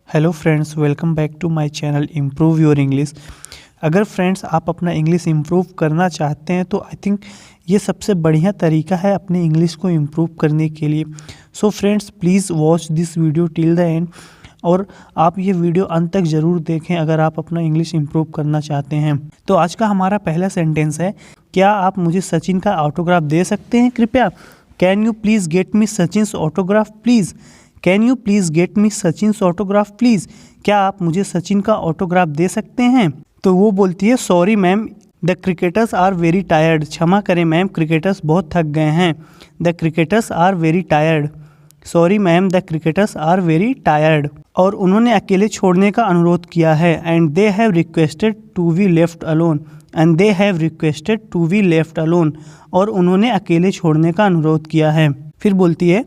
Hello friends, welcome back to my channel improve your English. अगर friends आप अपना English improve करना चाहते हैं तो आई थिंक ये सबसे बढ़िया तरीका है अपने इंग्लिश को इम्प्रूव करने के लिए। So friends, please watch this video till the end और आप ये वीडियो अंत तक ज़रूर देखें अगर आप अपना इंग्लिश इम्प्रूव करना चाहते हैं। तो आज का हमारा पहला सेंटेंस है, क्या आप मुझे सचिन का ऑटोग्राफ दे सकते हैं कृपया? Can you please get me Sachin's autograph please? Can you please get me Sachin's autograph please? क्या आप मुझे सचिन का ऑटोग्राफ दे सकते हैं? तो वो बोलती है, sorry ma'am, the cricketers are very tired. क्षमा करें मैम, क्रिकेटर्स बहुत थक गए हैं। The cricketers are very tired. Sorry ma'am, the cricketers are very tired. और उन्होंने अकेले छोड़ने का अनुरोध किया है। And they have requested to be left alone. And they have requested to be left alone. और उन्होंने अकेले छोड़ने का अनुरोध किया है। फिर बोलती है,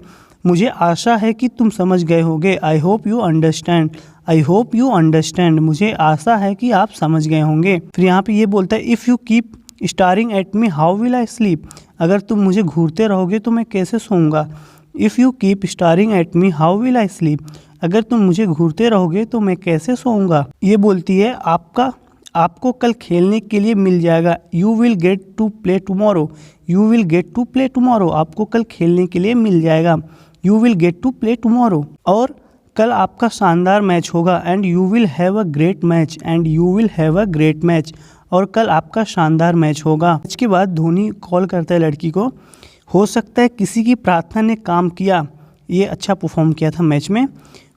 मुझे आशा है कि तुम समझ गए होंगे। I hope you understand. I hope you understand. मुझे आशा है कि आप समझ गए होंगे। फिर यहाँ पे ये बोलता है, if you keep staring at me how will I sleep. अगर तुम मुझे घूरते रहोगे तो मैं कैसे सोऊंगा। If you keep staring at me how will I sleep. अगर तुम मुझे घूरते रहोगे तो मैं कैसे सोऊंगा। ये बोलती है, आपको कल खेलने के लिए मिल जाएगा। You will get to play tomorrow. You will get to play tomorrow. आपको कल खेलने के लिए मिल जाएगा। You will get to play tomorrow. और कल आपका शानदार मैच होगा। And you will have a great match. And you will have a great match. और कल आपका शानदार मैच होगा। इसके बाद धोनी कॉल करता है लड़की को, हो सकता है किसी की प्रार्थना ने काम किया। ये अच्छा परफॉर्म किया था मैच में।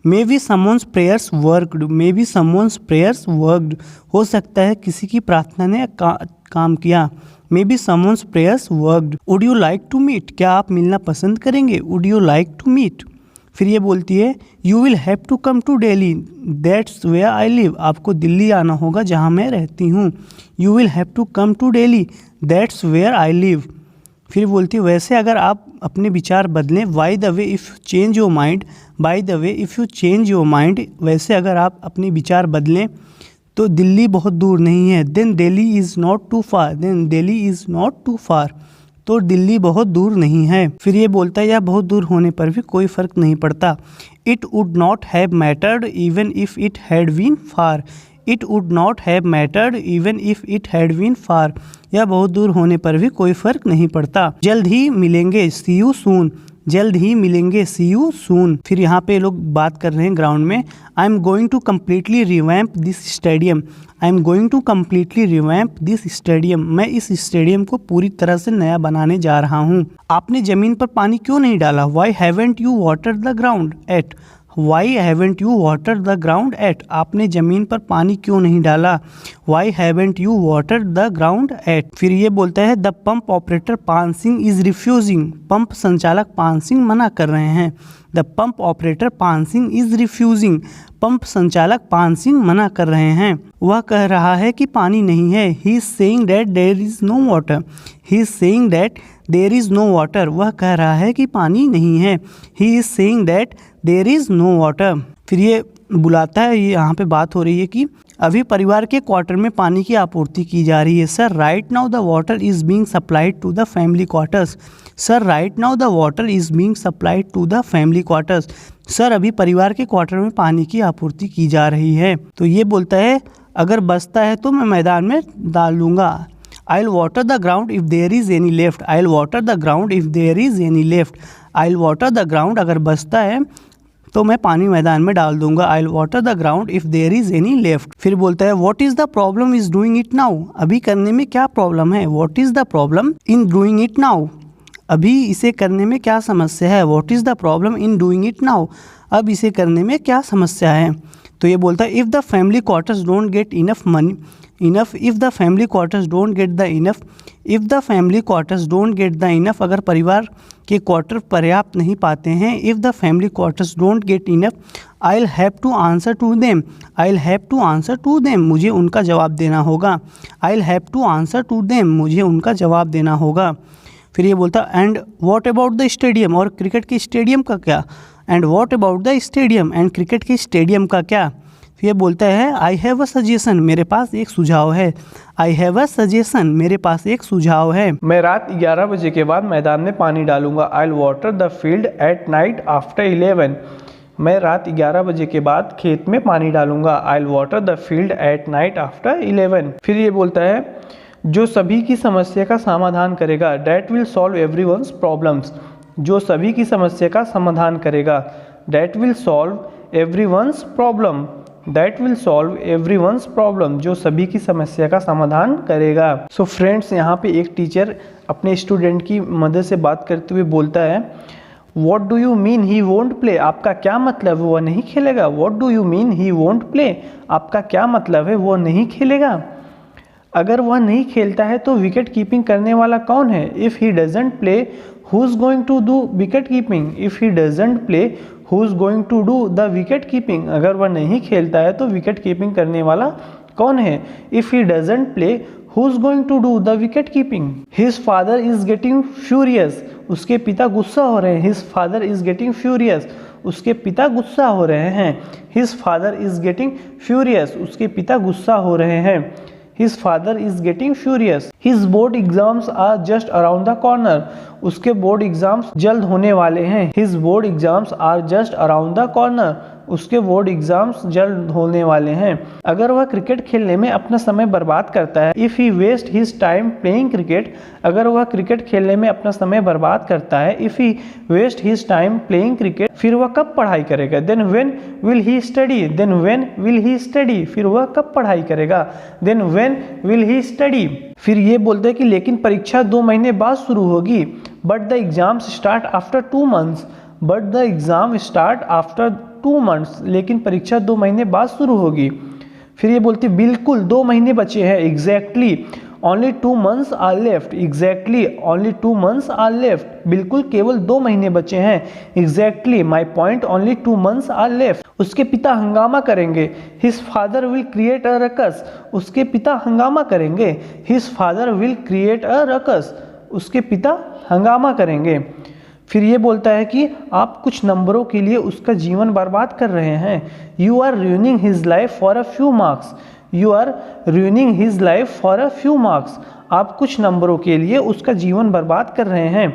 Maybe someone's prayers worked. Maybe someone's prayers worked. हो सकता है किसी की प्रार्थना ने काम किया। Maybe someone's prayers worked. Would you like to meet. क्या आप मिलना पसंद करेंगे। Would you like to meet. फिर ये बोलती है, you will have to come to Delhi. That's where I live. आपको दिल्ली आना होगा जहाँ मैं रहती हूँ। You will have to come to Delhi. That's where I live. फिर बोलती है, वैसे अगर आप अपने विचार बदलें। By the way if you change your mind. By the way if you change your mind. वैसे अगर आप अपने विचार बदलें तो दिल्ली बहुत दूर नहीं है। Then Delhi is not too far. Then Delhi is not too far. तो दिल्ली बहुत दूर नहीं है। फिर ये बोलता है, या बहुत दूर होने पर भी कोई फ़र्क नहीं पड़ता। It would not have mattered even if it had been far. It would not have mattered even if it had been far. या बहुत दूर होने पर भी कोई फ़र्क नहीं पड़ता। जल्द ही मिलेंगे, सी यू सून। जल्द ही मिलेंगे, सी यू सून। फिर यहाँ पे लोग बात कर रहे हैं ग्राउंड में। I am going to completely revamp this stadium. I am going to completely revamp this stadium. मैं इस स्टेडियम को पूरी तरह से नया बनाने जा रहा हूँ। आपने ज़मीन पर पानी क्यों नहीं डाला। Why haven't you watered the ground at. Why haven't you watered the ground at. आपने ज़मीन पर पानी क्यों नहीं डाला। Why haven't you watered the ground at. फिर ये बोलता है, द पंप ऑपरेटर पान सिंह इज़ रिफ्यूजिंग। पंप संचालक पान सिंह मना कर रहे हैं। द पंप ऑपरेटर पान सिंह इज़ रिफ्यूजिंग। पंप संचालक पान सिंह मना कर रहे हैं। वह कह रहा है कि पानी नहीं है। He is saying that there is no water. He is saying that there is no water. वह कह रहा है कि पानी नहीं है। He is saying that there is no water. फिर ये बुलाता है, ये यहाँ पे बात हो रही है कि अभी परिवार के क्वार्टर में पानी की आपूर्ति की जा रही है। Sir, right now the water is being supplied to the family quarters. Sir, right now the water is being supplied to the family quarters. Sir, अभी परिवार के क्वार्टर में पानी की आपूर्ति की जा रही है। तो ये बोलता है, अगर बचता है तो मैं मैदान में डाल दूंगा। I'll water the ground if there is any left. I'll water the ground if there is any left. I'll water the ground, अगर बचता है तो मैं पानी मैदान में डाल दूंगा। I'll water the ground if there is any left. फिर बोलता है, what is the problem is doing it now. अभी करने में क्या प्रॉब्लम है। What is the problem in doing it now. अभी इसे करने में क्या समस्या है। What is the problem in doing it now. अब इसे करने में क्या समस्या है। तो ये बोलता है, if the family quarters don't get enough money if the family quarters don't get the enough अगर परिवार के क्वार्टर पर्याप्त नहीं पाते हैं। if the family quarters don't get enough I'll have to answer to them. I'll have to answer to them. मुझे उनका जवाब देना होगा। I'll have to answer to them. मुझे उनका जवाब देना होगा। फिर ये बोलता, and what about the stadium. और क्रिकेट के स्टेडियम का क्या। And what about the stadium. And cricket के स्टेडियम का क्या। फिर ये बोलता है, आई हैव अ सजेशन। मेरे पास एक सुझाव है। I have a suggestion. मेरे पास एक सुझाव है। मैं रात 11 बजे के बाद मैदान में पानी डालूंगा। I will water the field at night after 11। मैं रात 11 बजे के बाद खेत में पानी डालूंगा। I will water the field at night after 11। फिर ये बोलता है जो सभी की समस्या का समाधान करेगा। That will solve everyone's problems. जो सभी की समस्या का समाधान करेगा। That will solve everyone's problem. That will solve everyone's problem. जो सभी की समस्या का समाधान करेगा। सो फ्रेंड्स, यहाँ पे एक टीचर अपने स्टूडेंट की मदद से बात करते हुए बोलता है what do you mean he won't play. आपका क्या मतलब है वह नहीं खेलेगा। What do you mean he won't play. आपका क्या मतलब है वह नहीं खेलेगा। अगर वह नहीं खेलता है तो विकेट कीपिंग करने वाला कौन है। If he doesn't play who is going to do wicket keeping. If he doesn't play who is going to do the wicket keeping. अगर वह नहीं खेलता है तो विकेट कीपिंग करने वाला कौन है। If he doesn't play who is going to do the wicket keeping. His father is getting furious. उसके पिता गुस्सा हो रहे हैं। His father is getting furious. उसके पिता गुस्सा हो रहे हैं। His father is getting furious. उसके पिता गुस्सा हो रहे हैं। His father is getting furious. His board exams are just around the corner. उसके बोर्ड एग्जाम्स जल्द होने वाले हैं। His board exams are just around the corner. उसके बोर्ड एग्जाम्स जल्द होने वाले हैं। अगर वह क्रिकेट खेलने में अपना समय बर्बाद करता है। If he waste his time playing cricket. अगर वह क्रिकेट खेलने में अपना समय बर्बाद करता है। If he waste his time playing cricket. फिर वह कब पढ़ाई करेगा। Then when will he study. Then when will he study. फिर वह कब पढ़ाई करेगा। Then when will he study. फिर ये बोलते हैं कि लेकिन परीक्षा 2 महीने बाद शुरू होगी। But the exams start after 2 months. But the exam start after 2 months. लेकिन परीक्षा 2 महीने बाद शुरू होगी। फिर ये बोलती है बिल्कुल 2 महीने बचे हैं। Exactly only 2 months are left. Exactly only 2 months are left. बिल्कुल केवल 2 महीने बचे हैं। Exactly my point only 2 months are left. उसके पिता हंगामा करेंगे। His father will create a ruckus. उसके पिता हंगामा करेंगे। His father will create a ruckus. उसके पिता हंगामा करेंगे। फिर ये बोलता है कि आप कुछ नंबरों के लिए उसका जीवन बर्बाद कर रहे हैं। You are ruining his life for a few marks. You are ruining his life for a few marks. आप कुछ नंबरों के लिए उसका जीवन बर्बाद कर रहे हैं।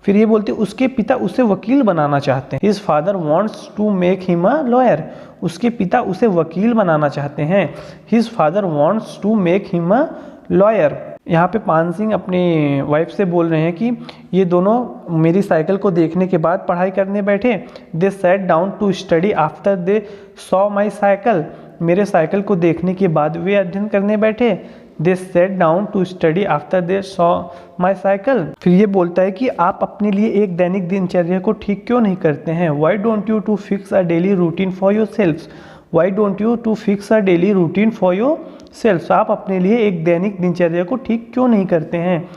फिर ये बोलते उसके पिता उसे वकील बनाना चाहते हैं। His father wants to make him a lawyer. उसके पिता उसे वकील बनाना चाहते हैं। His father wants to make him a lawyer. यहाँ पे पान सिंह अपनी वाइफ से बोल रहे हैं कि ये दोनों मेरी साइकिल को देखने के बाद पढ़ाई करने बैठे। They sat down to study after they saw my cycle. मेरे साइकिल को देखने के बाद वे अध्ययन करने बैठे। They set down to study after they saw my cycle. फिर ये बोलता है कि आप अपने लिए एक दैनिक दिनचर्या को ठीक क्यों नहीं करते हैं। Why don't you to fix a daily routine for yourself. Why don't you to fix a daily routine for yourself. आप अपने लिए एक दैनिक दिनचर्या को ठीक क्यों नहीं करते हैं।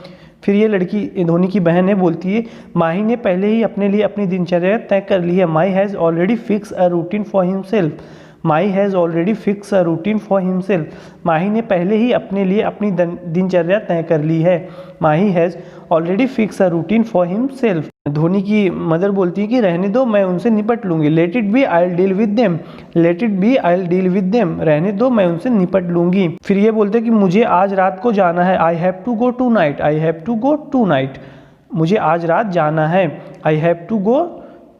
फिर ये लड़की धोनी की बहन है बोलती है माही ने पहले ही अपने लिए अपनी दिनचर्या तय कर ली है। Mahi has already fix a routine for himself. Mahi has already fix a routine for himself. Mahi ने पहले ही अपने लिए अपनी दिनचर्या तय कर ली है। Mahi has already fix a routine for himself. Dhoni की मदर बोलती है कि रहने दो, मैं उनसे निपट लूंगी। Let it be I will deal with them. Let it be I will deal with them. रहने दो, मैं उनसे निपट लूंगी। फिर ये बोलते हैं कि मुझे आज रात को जाना है। I have to go tonight. I have to go tonight. मुझे आज रात जाना है। I have to go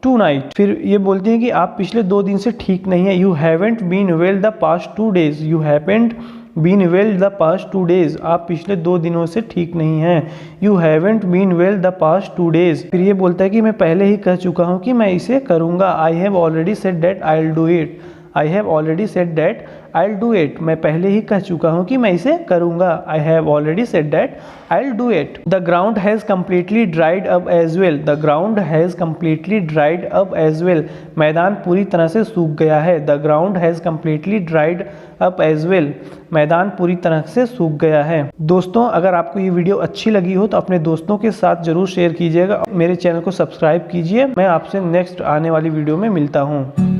tonight. फिर ये बोलते हैं कि आप पिछले 2 दिन से ठीक नहीं है। You haven't been well the past 2 days। You haven't been well the past 2 days। आप पिछले 2 दिनों से ठीक नहीं हैं। You haven't been well the past 2 days। फिर ये बोलता है कि मैं पहले ही कह चुका हूँ कि मैं इसे करूँगा। I have already said that I will do it. I have already said that I will do it. मैं पहले ही कह चुका हूँ कि मैं इसे करूँगा। I have already said that I will do it. The ground has completely dried up as well. The ground has completely dried up as well. मैदान पूरी तरह से सूख गया है। The ground has completely dried up as well. मैदान पूरी तरह से सूख गया है। दोस्तों, अगर आपको ये वीडियो अच्छी लगी हो तो अपने दोस्तों के साथ जरूर शेयर कीजिएगा। मेरे चैनल को सब्सक्राइब कीजिए। मैं आपसे नेक्स्ट आने वाली वीडियो में मिलता हूँ।